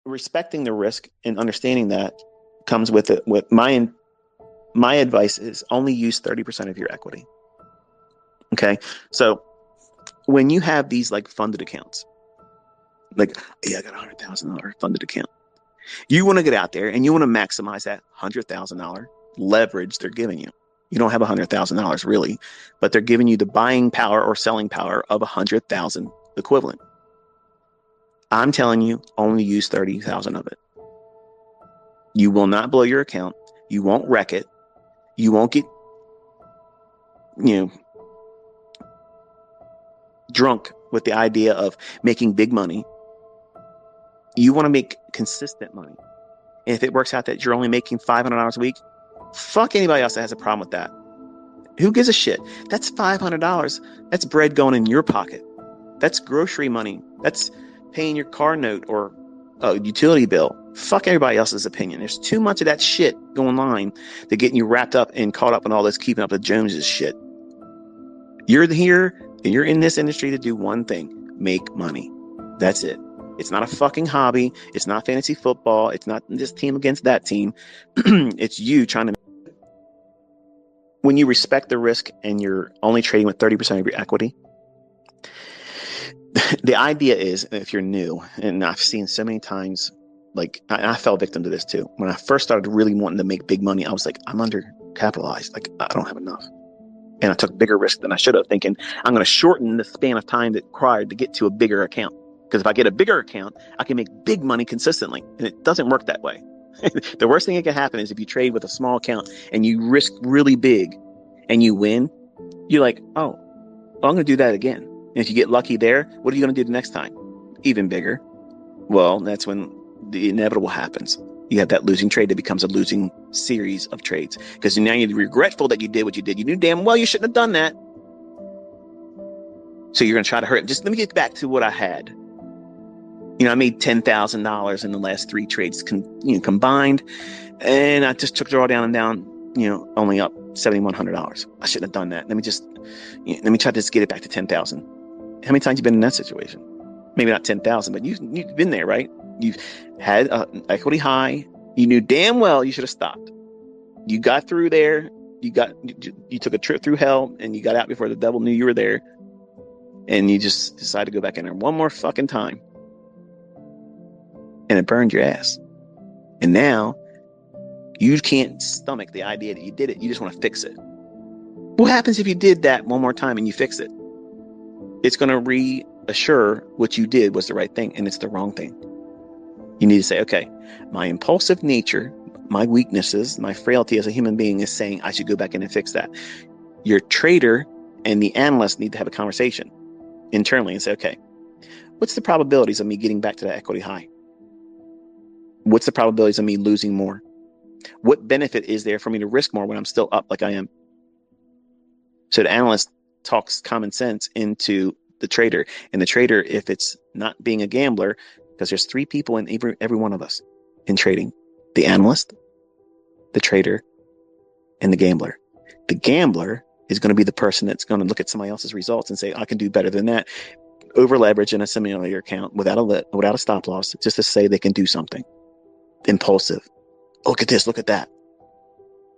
respecting the risk and understanding that comes with it. With my advice is only use 30% of your equity. Okay. So when you have these like funded accounts, like, yeah, I got $100,000 funded account. You want to get out there and you want to maximize that $100,000 leverage they're giving you. You don't have $100,000 really, but they're giving you the buying power or selling power of 100,000 equivalent. I'm telling you, only use 30,000 of it. You will not blow your account. You won't wreck it. You won't get, drunk with the idea of making big money. You want to make consistent money. And if it works out that you're only making $500 a week, fuck anybody else that has a problem with that. Who gives a shit? That's $500. That's bread going in your pocket. That's grocery money. That's paying your car note or a utility bill. Fuck everybody else's opinion. There's too much of that shit going on to getting you wrapped up and caught up in all this keeping up with Joneses shit. You're here and you're in this industry to do one thing: make money. That's it. It's not a fucking hobby. It's not fantasy football. It's not this team against that team. It's you trying to. When you respect the risk and you're only trading with 30% of your equity, the idea is, if you're new, and I've seen so many times, like I fell victim to this too. When I first started really wanting to make big money, I was like, I'm undercapitalized. Like, I don't have enough. And I took bigger risk than I should have, thinking I'm going to shorten the span of time that required to get to a bigger account. Because if I get a bigger account, I can make big money consistently. And it doesn't work that way. The worst thing that can happen is if you trade with a small account and you risk really big and you win, you're like, oh, I'm going to do that again. And if you get lucky there, what are you going to do the next time? Even bigger. Well, that's when the inevitable happens. You have that losing trade that becomes a losing series of trades. Because now you're regretful that you did what you did. You knew damn well you shouldn't have done that. So you're going to try to hurt it. Just let me get back to what I had. I made $10,000 in the last 3 trades combined. And I just took drawdown and down, only up $7,100. I shouldn't have done that. Let me try to just get it back to 10,000. How many times have you been in that situation? Maybe not 10,000, but you've been there, right? You've had an equity high. You knew damn well you should have stopped. You got through there. You took a trip through hell and you got out before the devil knew you were there. And you just decided to go back in there one more fucking time. And it burned your ass. And now you can't stomach the idea that you did it. You just want to fix it. What happens if you did that one more time and you fix it? It's going to reassure what you did was the right thing, and it's the wrong thing. You need to say, okay, my impulsive nature, my weaknesses, my frailty as a human being is saying I should go back in and fix that. Your trader and the analyst need to have a conversation internally and say, okay, what's the probabilities of me getting back to that equity high? What's the probabilities of me losing more? What benefit is there for me to risk more when I'm still up like I am? So the analyst talks common sense into the trader. And the trader, if it's not being a gambler, because there's 3 people in every one of us in trading: the analyst, the trader, and the gambler. The gambler is going to be the person that's going to look at somebody else's results and say, I can do better than that. Over leverage in a simulator account without a stop loss, just to say they can do something. Impulsive. Look at this, look at that.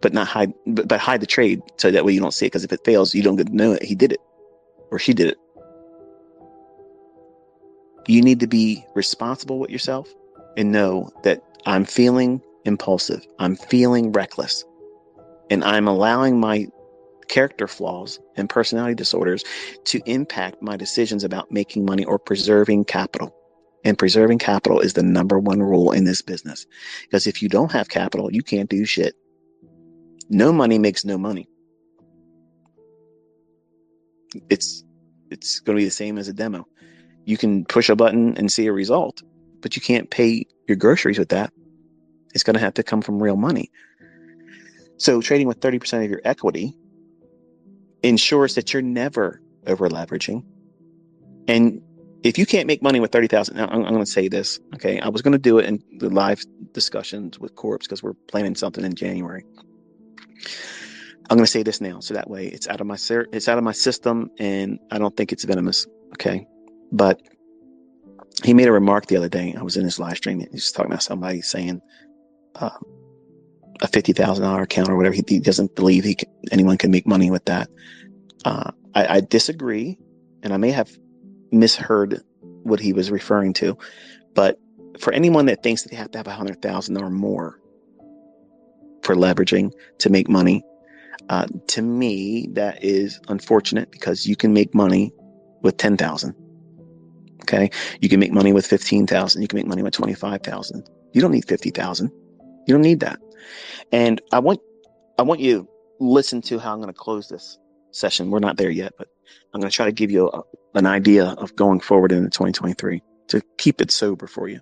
But hide the trade so that way you don't see it, because if it fails, you don't get to know it. He did it or she did it. You need to be responsible with yourself and know that I'm feeling impulsive. I'm feeling reckless. And I'm allowing my character flaws and personality disorders to impact my decisions about making money or preserving capital. And preserving capital is the number 1 rule in this business. Because if you don't have capital, you can't do shit. No money makes no money. It's going to be the same as a demo. You can push a button and see a result, but you can't pay your groceries with that. It's going to have to come from real money. So trading with 30% of your equity ensures that you're never over leveraging. And if you can't make money with 30,000, now I'm going to say this, okay? I was going to do it in the live discussions with Corps because we're planning something in January. I'm going to say this now, so that way it's out of my system, and I don't think it's venomous, okay? But He made a remark the other day. I was in his live stream. He was talking about somebody saying uh, a $50,000 account or whatever. He doesn't believe anyone can make money with that. I disagree, and I may have misheard what he was referring to. But for anyone that thinks that they have to have 100,000 or more for leveraging to make money, to me, that is unfortunate, because you can make money with 10,000. Okay. You can make money with 15,000. You can make money with 25,000. You don't need 50,000. You don't need that. And I want you to listen to how I'm going to close this session. We're not there yet, but I'm going to try to give you an idea of going forward into 2023 to keep it sober for you.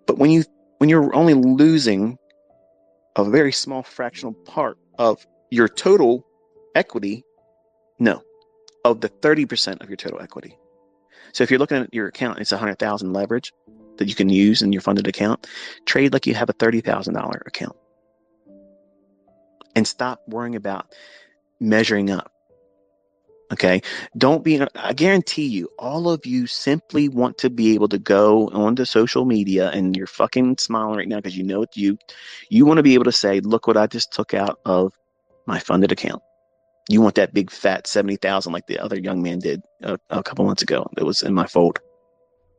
But when you're only losing a very small fractional part of your total equity, no, of the 30% of your total equity. So if you're looking at your account, it's 100,000 leverage that you can use in your funded account. Trade like you have a $30,000 account, and stop worrying about measuring up. Okay. I guarantee you, all of you simply want to be able to go onto social media, and you're fucking smiling right now because you know it's you. You want to be able to say, look what I just took out of my funded account. You want that big fat 70,000 like the other young man did a couple months ago. That was in my fold.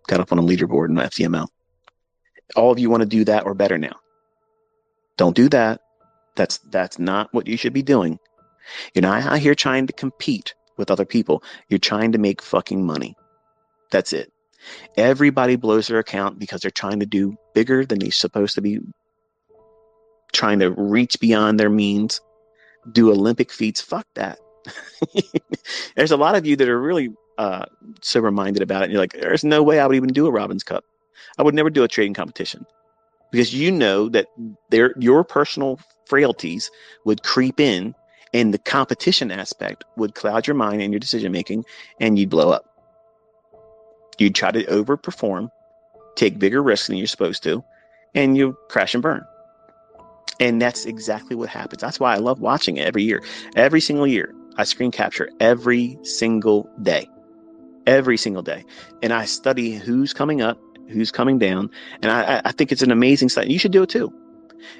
Got up on a leaderboard in the FCML. All of you want to do that or better now. Don't do that. That's not what you should be doing. You're not out here trying to compete with other people. You're trying to make fucking money. That's it. Everybody blows their account because they're trying to do bigger than they're supposed to be, trying to reach beyond their means, do Olympic feats. Fuck that. There's a lot of you that are really sober-minded about it. And you're like, there's no way I would even do a Robbins Cup. I would never do a trading competition, because you know that your personal frailties would creep in, and the competition aspect would cloud your mind and your decision-making, and you'd blow up. You'd try to overperform, take bigger risks than you're supposed to, and you crash and burn. And that's exactly what happens. That's why I love watching it every year. Every single year, I screen capture every single day. Every single day. And I study who's coming up, who's coming down. And I think it's an amazing study. You should do it too.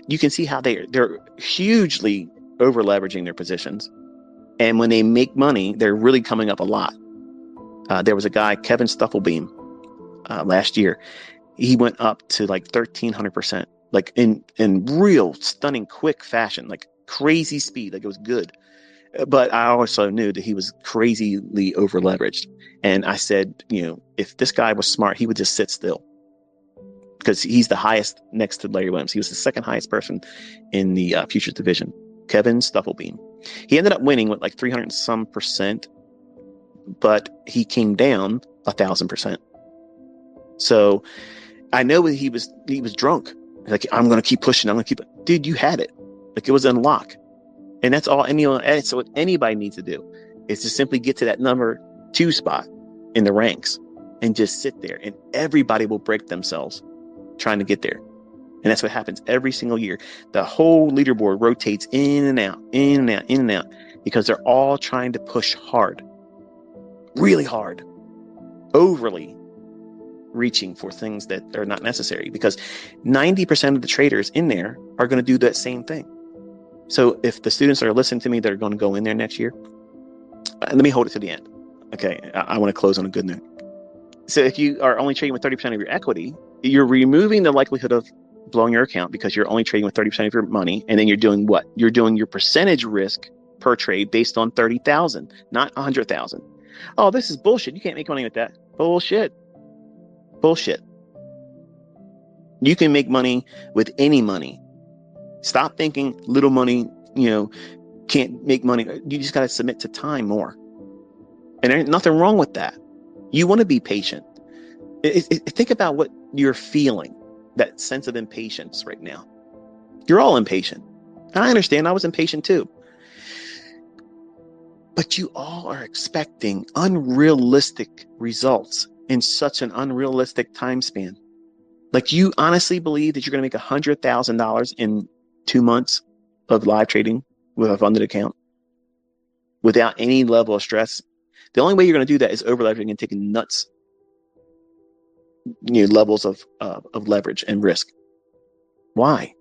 You can see how they're hugely over leveraging their positions. And when they make money, they're really coming up a lot. There was a guy, Kevin Stufflebeam, last year. He went up to like 1,300%, like in real stunning, quick fashion, like crazy speed. Like it was good. But I also knew that he was crazily over leveraged. And I said, if this guy was smart, he would just sit still, because he's the highest next to Larry Williams. He was the second highest person in the futures division, Kevin Stufflebeam. He ended up winning with like 300 and some %, but he came down 1,000%. So I know that he was drunk. Like, I'm going to keep pushing. I'm going to keep it. Dude, you had it. Like, it was unlocked. And that's all anyone. So what anybody needs to do is to simply get to that number 2 spot in the ranks and just sit there, and everybody will break themselves trying to get there. And that's what happens every single year. The whole leaderboard rotates in and out, in and out, in and out, because they're all trying to push hard, really hard, overly reaching for things that are not necessary, because 90% of the traders in there are going to do that same thing. So if the students are listening to me that are going to go in there next year, let me hold it to the end. Okay, I want to close on a good note. So if you are only trading with 30% of your equity, you're removing the likelihood of blowing your account, because you're only trading with 30% of your money. And then you're doing what? You're doing your percentage risk per trade based on 30,000, not 100,000. Oh, this is bullshit. You can't make money with that. Bullshit. You can make money with any money. Stop thinking little money, can't make money. You just got to submit to time more. And there's nothing wrong with that. You want to be patient. Think about what you're feeling, that sense of impatience right now. You're all impatient. I understand. I was impatient too. But you all are expecting unrealistic results in such an unrealistic time span. Like, you honestly believe that you're going to make $100,000 in 2 months of live trading with a funded account without any level of stress? The only way you're going to do that is over leveraging and taking nuts levels of leverage and risk. Why?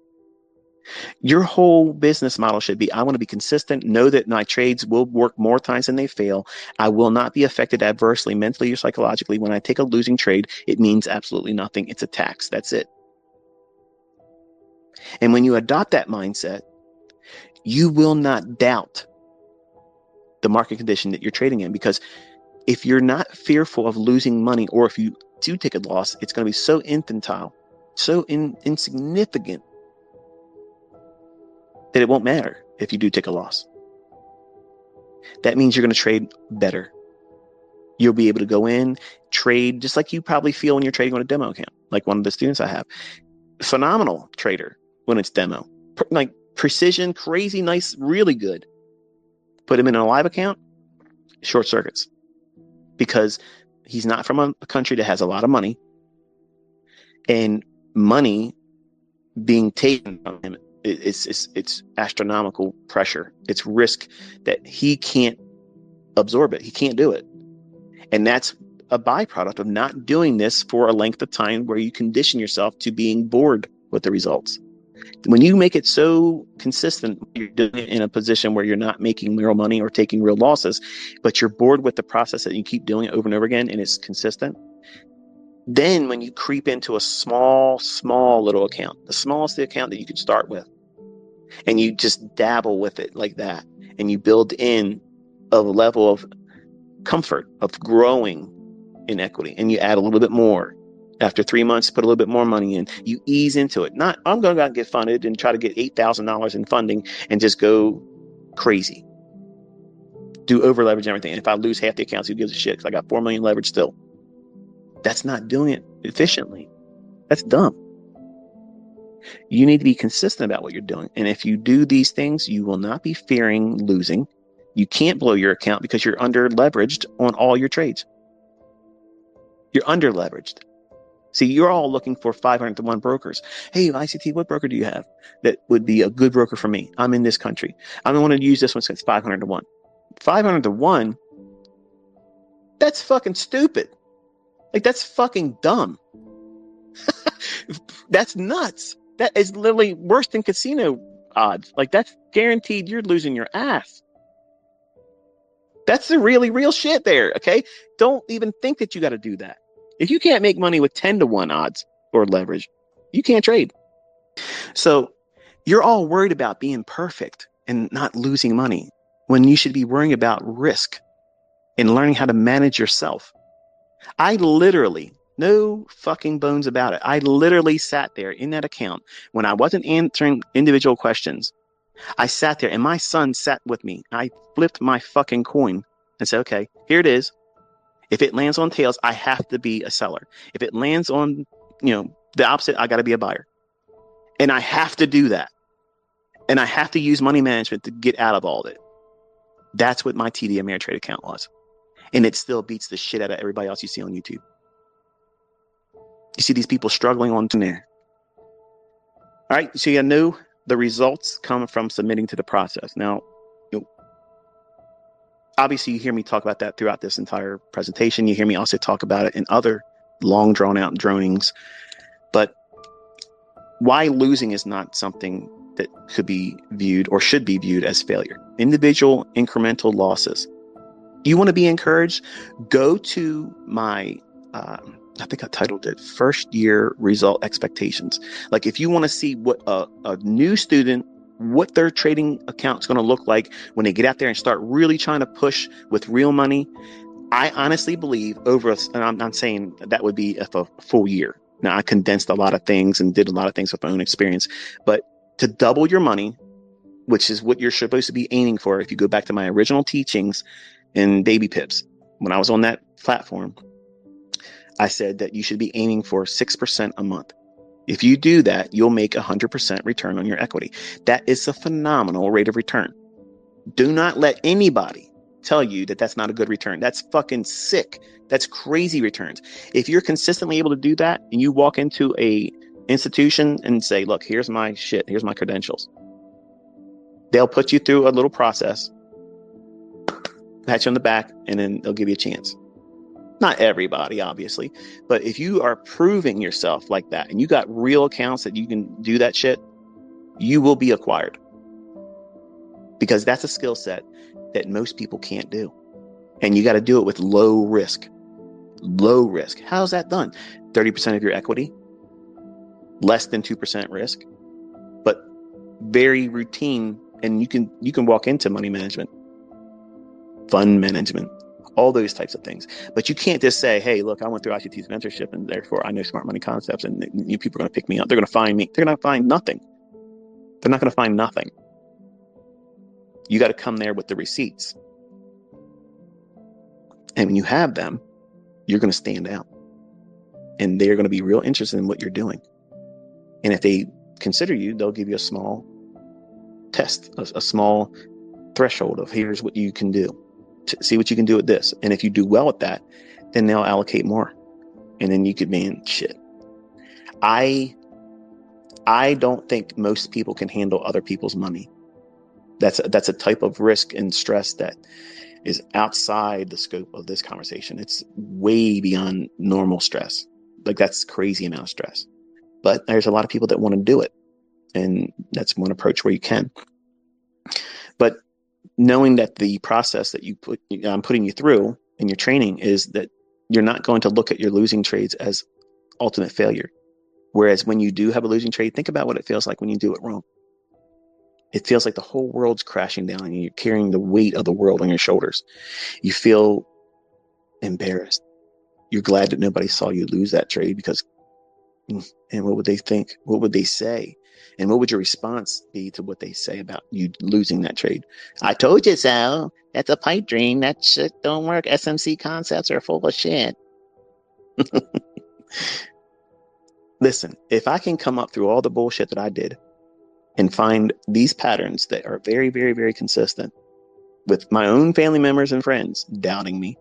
Your whole business model should be, I want to be consistent, know that my trades will work more times than they fail. I will not be affected adversely, mentally or psychologically. When I take a losing trade, it means absolutely nothing. It's a tax. That's it. And when you adopt that mindset, you will not doubt the market condition that you're trading in, because if you're not fearful of losing money, or if you do take a loss, it's going to be so infantile, so insignificant, that it won't matter if you do take a loss. That means you're going to trade better. You'll be able to go in, trade, just like you probably feel when you're trading on a demo account. Like one of the students I have, phenomenal trader when it's demo, like precision, crazy, nice, really good. Put him in a live account, short circuits, because he's not from a country that has a lot of money, and money being taken from him, it's astronomical pressure. It's risk that he can't absorb it. He can't do it. And that's a byproduct of not doing this for a length of time, where you condition yourself to being bored with the results. When you make it so consistent, you're doing it in a position where you're not making real money or taking real losses, but you're bored with the process that you keep doing it over and over again, and it's consistent. Then when you creep into a small little account, the smallest account that you could start with, and you just dabble with it like that, and you build in a level of comfort of growing in equity, and you add a little bit more. After 3 months, put a little bit more money in. You ease into it. Not, I'm going to get funded and try to get $8,000 in funding and just go crazy. Do over leverage and everything. And if I lose half the accounts, who gives a shit? Because I got 4 million leverage still. That's not doing it efficiently. That's dumb. You need to be consistent about what you're doing. And if you do these things, you will not be fearing losing. You can't blow your account because you're under leveraged on all your trades. You're under leveraged. See, you're all looking for 500-to-1 brokers. Hey, ICT, what broker do you have that would be a good broker for me? I'm in this country. I don't want to use this one since 500-to-1. 500-to-1? That's fucking stupid. Like, that's fucking dumb. That's nuts. That is literally worse than casino odds. Like, that's guaranteed you're losing your ass. That's the really real shit there, okay? Don't even think that you got to do that. If you can't make money with 10-to-1 odds or leverage, you can't trade. So you're all worried about being perfect and not losing money, when you should be worrying about risk and learning how to manage yourself. I literally, no fucking bones about it, I literally sat there in that account when I wasn't answering individual questions. I sat there and my son sat with me. I flipped my fucking coin and said, okay, here it is. If it lands on tails, I have to be a seller. If it lands on, the opposite, I got to be a buyer. And I have to do that. And I have to use money management to get out of all of it. That's what my TD Ameritrade account was. And it still beats the shit out of everybody else you see on YouTube. You see these people struggling on there. All right, so you know the results come from submitting to the process. Now, obviously, you hear me talk about that throughout this entire presentation. You hear me also talk about it in other long, drawn-out dronings. But why losing is not something that could be viewed or should be viewed as failure. Individual incremental losses. You want to be encouraged? Go to my, I think I titled it First Year Result Expectations. Like, if you want to see what a new student, what their trading account is going to look like when they get out there and start really trying to push with real money, I honestly believe and I'm saying that would be a full year. Now, I condensed a lot of things and did a lot of things with my own experience, but to double your money, which is what you're supposed to be aiming for. If you go back to my original teachings in Baby Pips, when I was on that platform, I said that you should be aiming for 6% a month. If you do that, you'll make 100% return on your equity. That is a phenomenal rate of return. Do not let anybody tell you that that's not a good return. That's fucking sick. That's crazy returns. If you're consistently able to do that and you walk into a institution and say, look, here's my shit, here's my credentials, they'll put you through a little process, pat you on the back, and then they'll give you a chance. Not everybody, obviously, but if you are proving yourself like that and you got real accounts that you can do that shit, you will be acquired, because that's a skill set that most people can't do. And you got to do it with low risk. Low risk. How's that done? 30% of your equity, less than 2% risk, but very routine. And you can walk into money management, fund management, all those types of things. But you can't just say, hey, look, I went through ICT's mentorship and therefore I know smart money concepts and you people are going to pick me up. They're going to find me. They're going to find nothing. They're not going to find nothing. You got to come there with the receipts. And when you have them, you're going to stand out. And they're going to be real interested in what you're doing. And if they consider you, they'll give you a small test, a small threshold of here's what you can do. To see what you can do with this. And if you do well at that, then they'll allocate more. And then you could be in shit. I don't think most people can handle other people's money. That's a type of risk and stress that is outside the scope of this conversation. It's way beyond normal stress. Like, that's crazy amount of stress. But there's a lot of people that want to do it. And that's one approach where you can. But knowing that the process that I'm putting you through in your training is that you're not going to look at your losing trades as ultimate failure. Whereas when you do have a losing trade, think about what it feels like when you do it wrong. It feels like the whole world's crashing down and you're carrying the weight of the world on your shoulders. You feel embarrassed. You're glad that nobody saw you lose that trade because, and what would they think? What would they say? And what would your response be to what they say about you losing that trade? I told you so. That's a pipe dream. That shit don't work. SMC concepts are full of shit. Listen, if I can come up through all the bullshit that I did and find these patterns that are very, very, very consistent with my own family members and friends doubting me,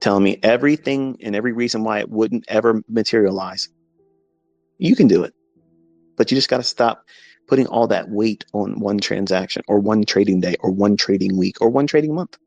telling me everything and every reason why it wouldn't ever materialize, you can do it. But you just got to stop putting all that weight on one transaction or one trading day or one trading week or one trading month.